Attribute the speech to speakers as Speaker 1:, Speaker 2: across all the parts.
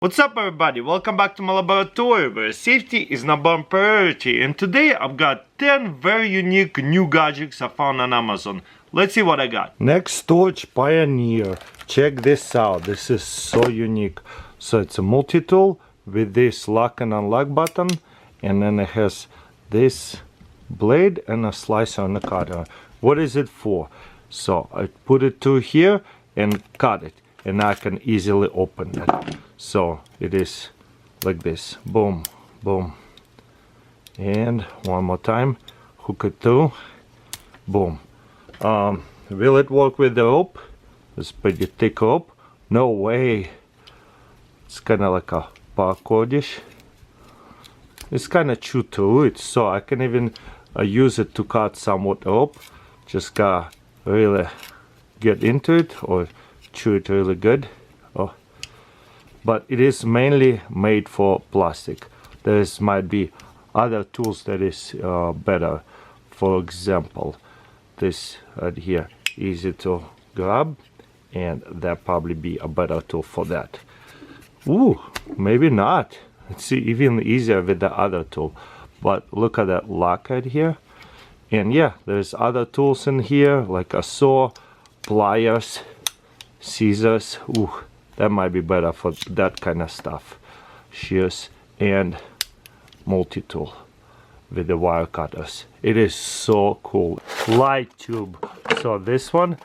Speaker 1: What's up everybody, welcome back to my laboratory where safety is number one priority, and today I've got 10 very unique new gadgets I found on Amazon. Let's see what I got. Next Storage Pioneer. Check this out, this is so unique. So it's a multi-tool with this lock and unlock button, and then it has this blade and a slicer and a cutter. What is it for? So I put it to here and cut it, and I can easily open it. So it is like this, boom, boom, and one more time, hook it through, boom. Will it work with the rope? It's pretty thick rope. No way. It's kind of like a paracordish. It's kind of chew through it, so I can even use it to cut somewhat rope. Just gotta really get into it or chew it really good. Oh. But it is mainly made for plastic. There might be other tools that is better. For example, this right here, easy to grab, and that probably be a better tool for that. Ooh, maybe not. It's even easier with the other tool. But look at that lock right here. And yeah, there's other tools in here like a saw, pliers, scissors. Ooh, that might be better for that kind of stuff. Shears and multi-tool with the wire cutters. It is so cool. Light tube. So this one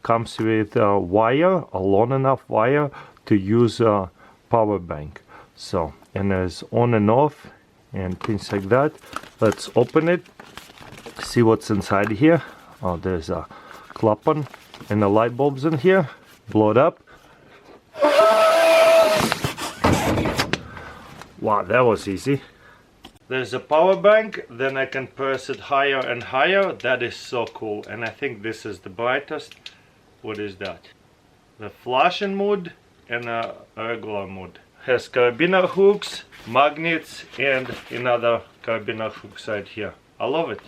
Speaker 1: comes with a wire, a long enough wire to use a power bank. So, and there's on and off and things like that. Let's open it, see what's inside here. Oh, there's a clapper and the light bulbs in here. Blow it up. Wow, that was easy. There's a power bank, then I can press it higher and higher. That is so cool, and I think this is the brightest. What is that? The flashing mode and a regular mode. Has carabiner hooks, magnets, and another carabiner hooks right here. I love it.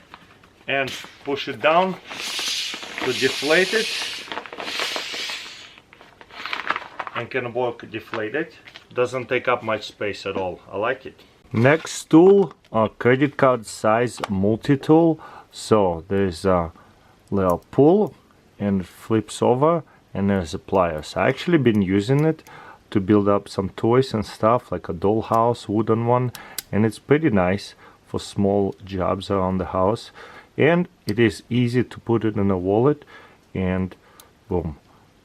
Speaker 1: And push it down to deflate it, and can work deflated. Doesn't take up much space at all. I like it. Next tool, a credit card size multi-tool. So there's a little pull and it flips over, and there's a pliers. I actually been using it to build up some toys and stuff, like a dollhouse, wooden one, and it's pretty nice for small jobs around the house. And it is easy to put it in a wallet, and boom,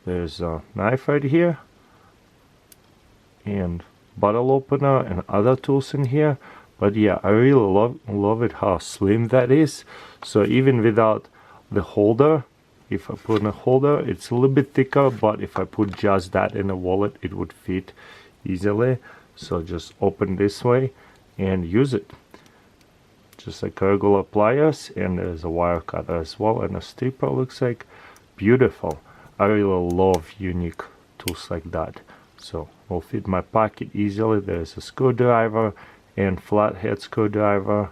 Speaker 1: there's a knife right here and bottle opener and other tools in here. But yeah, I really love it how slim that is. So even without the holder, if I put in a holder, it's a little bit thicker, but if I put just that in a wallet, it would fit easily. So just open this way and use it. Just like regular pliers, and there's a wire cutter as well, and a stripper. Looks like beautiful. I really love unique tools like that. So will fit my pocket easily. There's a screwdriver and flathead screwdriver.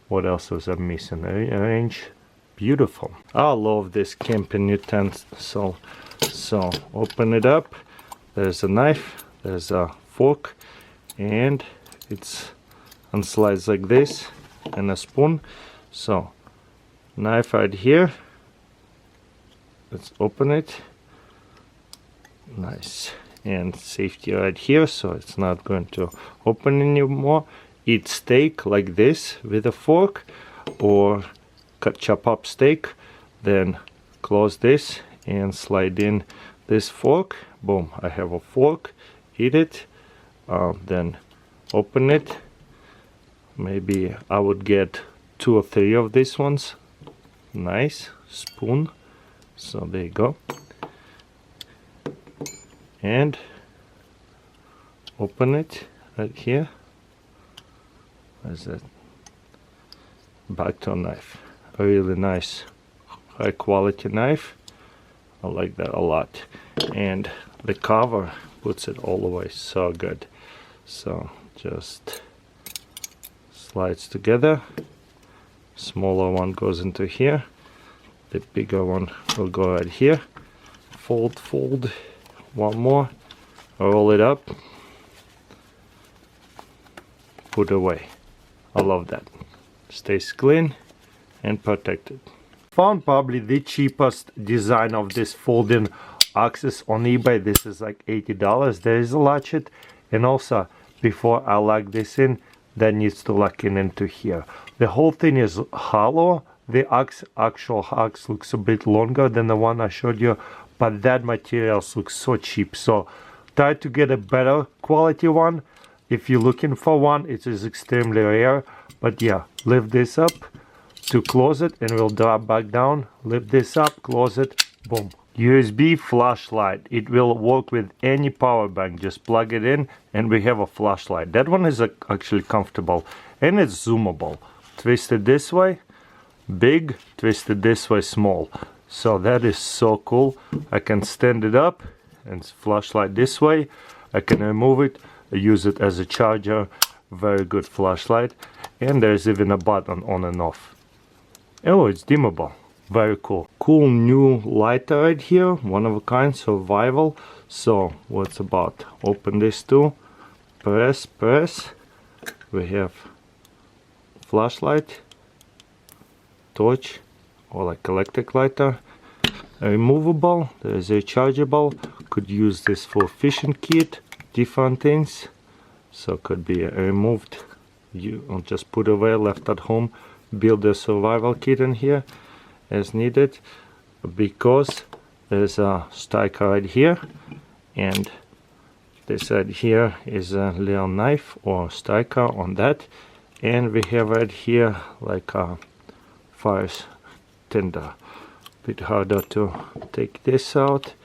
Speaker 1: What else was I missing? A wrench. Beautiful. I love this camping utensil. So open it up. There's a knife. There's a fork, and it's unslides like this, and a spoon. So knife right here. Let's open it. Nice. And safety right here, so it's not going to open anymore. Eat steak like this with a fork, or chop up steak, then close this and slide in this fork. Boom, I have a fork. Eat it, then open it. Maybe I would get 2 or 3 of these ones. Nice spoon. So there you go. And open it right here. There's that. Back to a knife. A really nice, high quality knife. I like that a lot. And the cover puts it all away so good. So just slides together. Smaller one goes into here. The bigger one will go right here. Fold, one more, roll it up, put away. I love that. Stays clean and protected. Found probably the cheapest design of this folding axis on eBay. This is like $80. There is a latchet, and also before I lock this in, that needs to lock in into here. The whole thing is hollow. The actual axe looks a bit longer than the one I showed you, but that material looks so cheap. So try to get a better quality one. If you're looking for one, it is extremely rare. But yeah, lift this up to close it and we'll drop back down. Lift this up, close it, boom. USB flashlight. It will work with any power bank. Just plug it in and we have a flashlight. That one is actually comfortable and it's zoomable. Twist it this way, big, twist it this way, small. So that is so cool. I can stand it up and flashlight this way. I can remove it, use it as a charger. Very good flashlight. And there's even a button on and off. Oh, it's dimmable. Very cool. Cool new lighter right here. One of a kind, survival. So what's about? Open this too. Press, press. We have flashlight, torch, or like electric lighter. Removable. There is a rechargeable. Could use this for fishing kit. Different things. So could be removed. You just put away, left at home. Build a survival kit in here as needed, because there's a striker right here, and this right here is a little knife or striker on that, and we have right here like a fire tinder. Bit harder to take this out,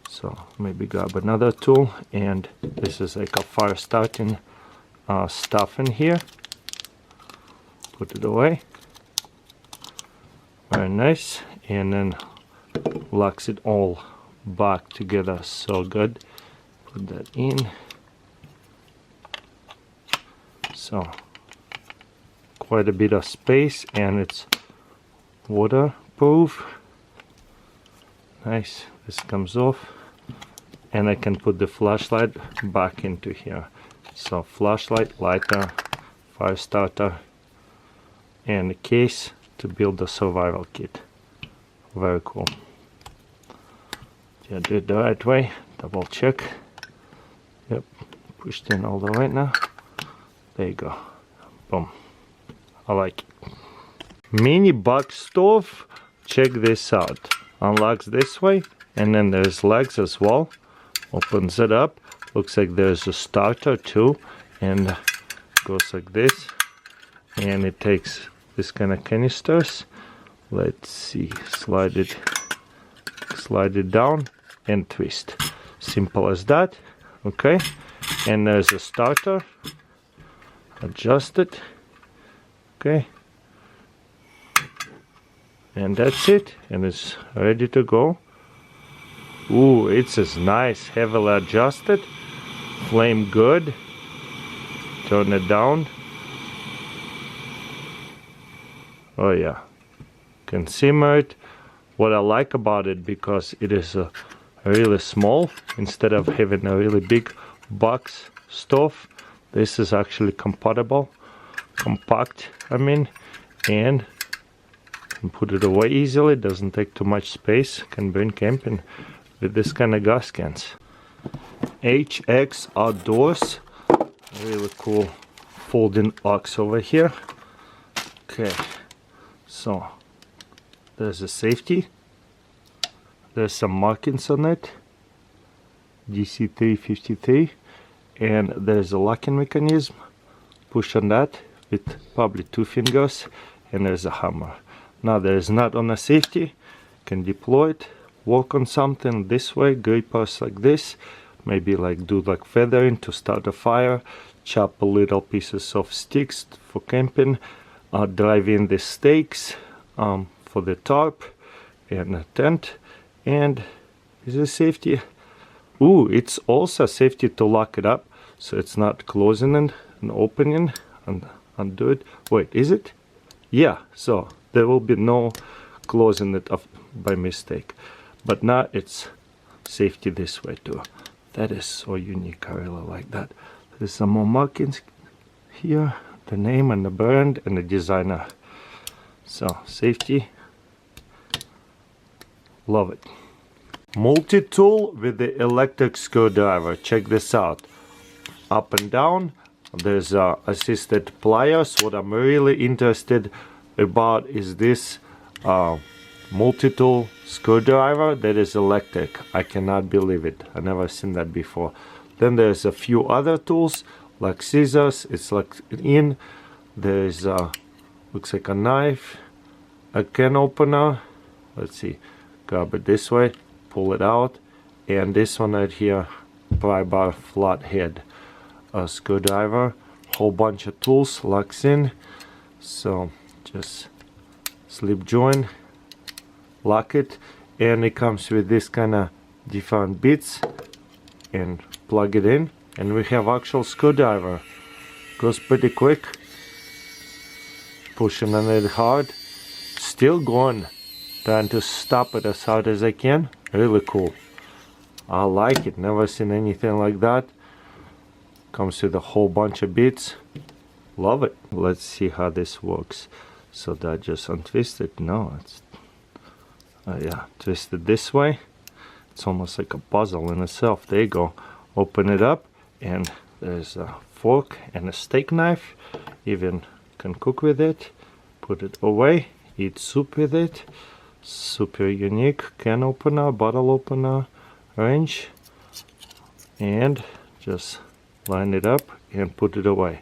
Speaker 1: so maybe grab another tool, and this is like a fire starting stuff in here. Put it away. Very nice. And then locks it all back together. So good. Put that in. So quite a bit of space, and it's waterproof. Nice. This comes off, and I can put the flashlight back into here. So flashlight, lighter, fire starter, and a case to build a survival kit. Very cool. Yeah, do it the right way. Double check. Yep, pushed in all the way now. There you go. Boom. I like it. Mini box stove. Check this out. Unlocks this way, and then there's legs as well. Opens it up. Looks like there's a starter too, and goes like this, and it takes this kind of canisters. Let's see, slide it down and twist. Simple as that. Okay, and there's a starter. Adjust it. Okay, and that's it, and it's ready to go. Ooh, it's as nice, heavily adjusted. Flame good. Turn it down. Oh yeah, can simmer it. What I like about it, because it is really small, instead of having a really big box stove, this is actually compatible, compact I mean, and can put it away easily. Doesn't take too much space. Can bring camping with this kind of gas cans. HX Outdoors, really cool folding axe over here. Okay, so there's a safety, there's some markings on it, DC353, and there's a locking mechanism. Push on that with probably 2 fingers, and there's a hammer. Now there is not on a safety. Can deploy it, work on something this way, grippers like this. Maybe like do like feathering to start a fire, chop a little pieces of sticks for camping, drive in the stakes for the tarp and a tent. And is it safety? Ooh, it's also safety to lock it up, so it's not closing it and opening and undo it. Wait, is it? Yeah, so there will be no closing it up by mistake. But now it's safety this way too. That is so unique. I really like that. There's some more markings here, the name and the brand and the designer. So safety, love it. Multi-tool with the electric screwdriver. Check this out. Up and down. There's assisted pliers. What I'm really interested about is this multi-tool screwdriver that is electric. I cannot believe it. I never seen that before. Then there's a few other tools like scissors. It's like in. There's looks like a knife, a can opener. Let's see. Grab it this way, pull it out, and this one right here, pry bar flathead screwdriver. Whole bunch of tools, locks in. So just slip join, lock it, and it comes with this kind of different bits, and plug it in, and we have actual screwdriver. Goes pretty quick. Pushing on it hard, still going. Trying to stop it as hard as I can. Really cool. I like it. Never seen anything like that. Comes with a whole bunch of bits. Love it. Let's see how this works. So that just untwisted. No, it's yeah, twisted this way. It's almost like a puzzle in itself. There you go. Open it up, and there's a fork and a steak knife. Even can cook with it. Put it away. Eat soup with it. Super unique can opener, bottle opener, wrench, and just line it up and put it away,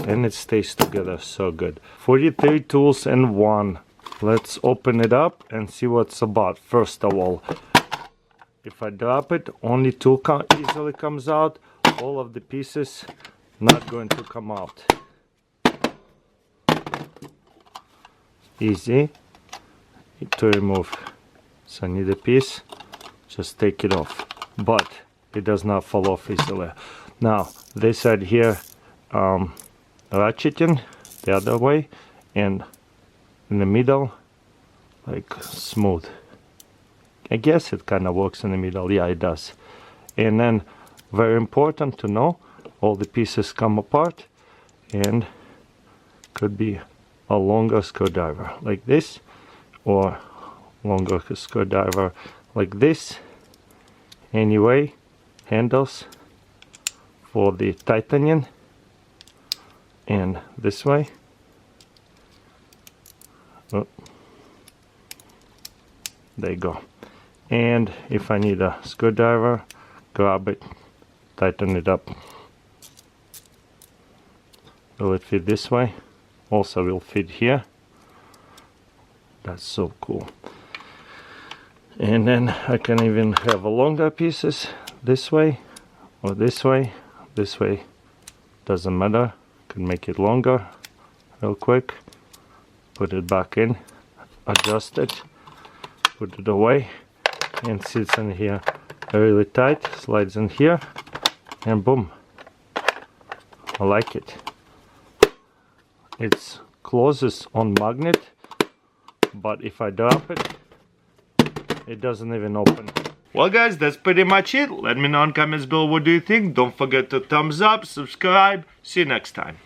Speaker 1: and it stays together so good. 43 tools in one. Let's open it up and see what's about. First of all, if I drop it, only tool easily comes out. All of the pieces not going to come out. Easy to remove. So I need a piece, just take it off, but it does not fall off easily. Now this side here, ratcheting the other way, and in the middle, like smooth. I guess it kind of works in the middle. Yeah, it does. And then very important to know, all the pieces come apart, and could be a longer screwdriver like this, or longer screwdriver like this. Anyway, handles for the tightening, and this way. Oh, there you go. And if I need a screwdriver, grab it, tighten it up. Will it fit this way? Also will fit here. That's so cool. And then I can even have a longer pieces this way or this way. This way doesn't matter. Can make it longer real quick. Put it back in, adjust it, put it away, and sits in here really tight. Slides in here, and boom. I like it. It's closes on magnet, but if I drop it, it doesn't even open. Well guys, that's pretty much it. Let me know in comments below what do you think. Don't forget to thumbs up, subscribe. See you next time.